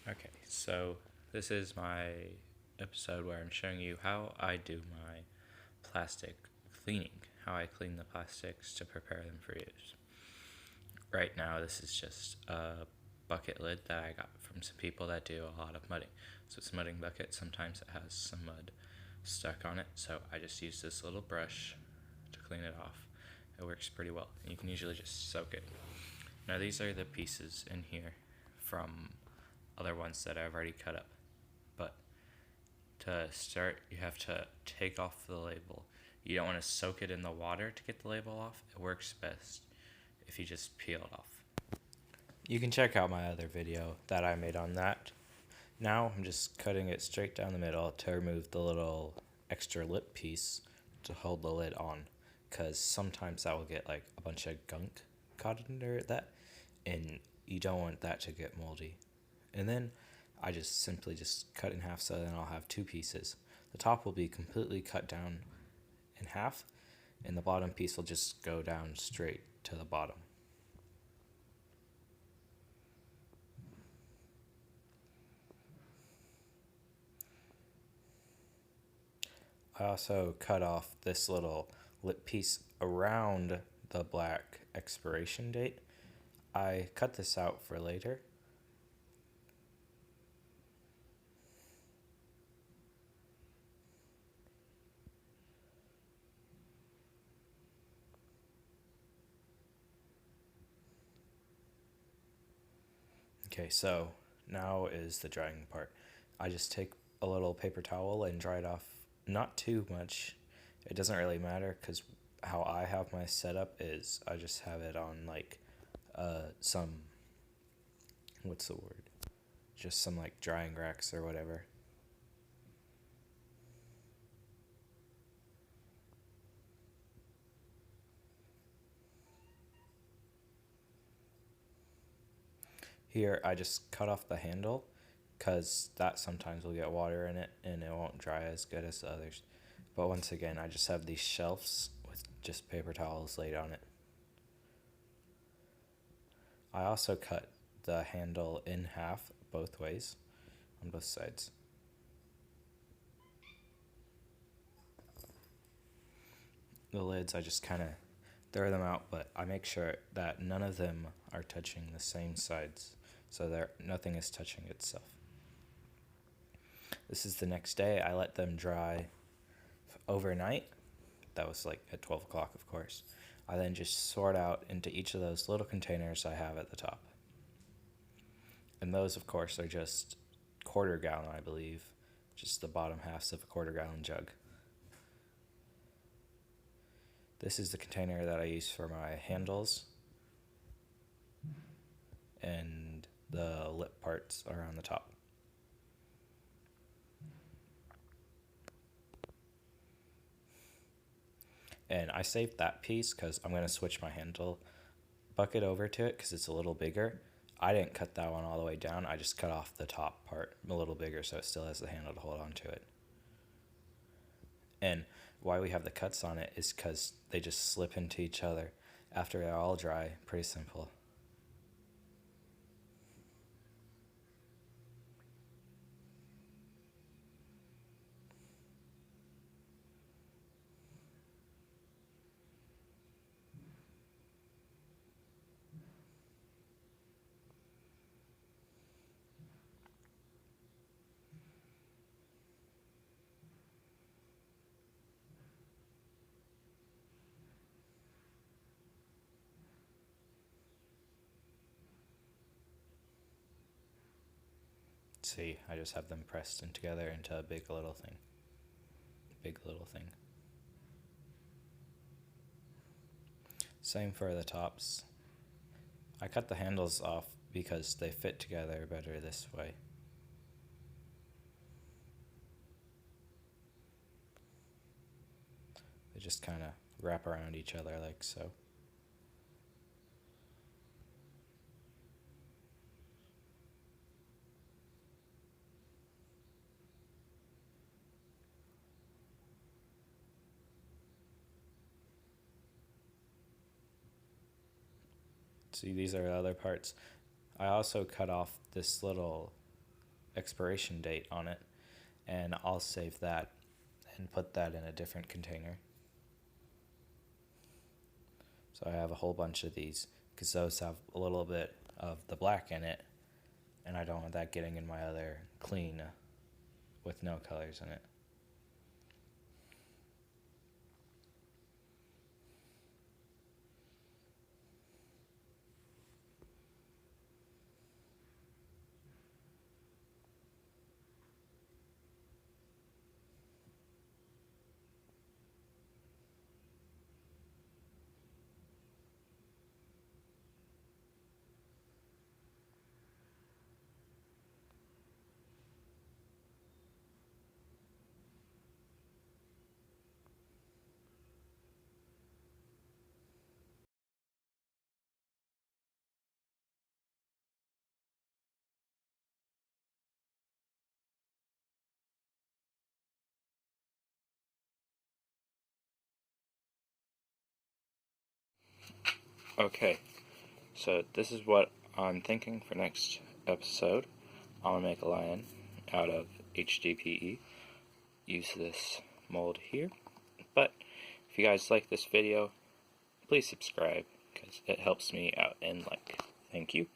Okay, so this is my episode where I'm showing you how I do my plastic cleaning, how I clean the plastics to prepare them for use. Right now, this is just a bucket lid that I got from some people that do a lot of mudding. So it's a mudding bucket, sometimes it has some mud stuck on it, so I just use this little brush to clean it off. It works pretty well. You can usually just soak it. Now these are the pieces in here from other ones that I've already cut up. But to start, you have to take off the label. You don't want to soak it in the water to get the label off. It works best if you just peel it off. You can check out my other video that I made on that. Now I'm just cutting it straight down the middle to remove the little extra lip piece to hold the lid on, because sometimes that will get like a bunch of gunk caught under that, and you don't want that to get moldy. And then I just simply just cut in half, so then I'll have two pieces. The top will be completely cut down in half, and the bottom piece will just go down straight to the bottom. I also cut off this little lip piece around the black expiration date. I cut this out for later. Okay, so now is the drying part. I just take a little paper towel and dry it off, not too much. It doesn't really matter because how I have my setup is I just have it on like some, what's the word? Just some like drying racks or whatever. Here I just cut off the handle because that sometimes will get water in it and it won't dry as good as the others. But once again, I just have these shelves with just paper towels laid on it. I also cut the handle in half both ways, on both sides. The lids, I just kind of throw them out, but I make sure that none of them are touching the same sides, so there nothing is touching itself. This is the next day. I let them dry overnight. That was like at 12 o'clock, of course. I then just sort out into each of those little containers I have at the top. And those, of course, are just quarter gallon, I believe, just the bottom halves of a quarter-gallon jug. This is the container that I use for my handles, and the lip parts are on the top. And I saved that piece because I'm going to switch my handle bucket over to it because it's a little bigger. I didn't cut that one all the way down. I just cut off the top part a little bigger so it still has the handle to hold on to it. And why we have the cuts on it is because they just slip into each other after they're all dry. Pretty simple. See, I just have them pressed in together into a big little thing. Big little thing. Same for the tops. I cut the handles off because they fit together better this way. They just kind of wrap around each other like so. See, these are the other parts. I also cut off this little expiration date on it, and I'll save that and put that in a different container. So I have a whole bunch of these because those have a little bit of the black in it, and I don't want that getting in my other clean with no colors in it. Okay, so this is what I'm thinking for next episode. I'm gonna make a lion out of HDPE. Use this mold here. But if you guys like this video, please subscribe because it helps me out and like. Thank you.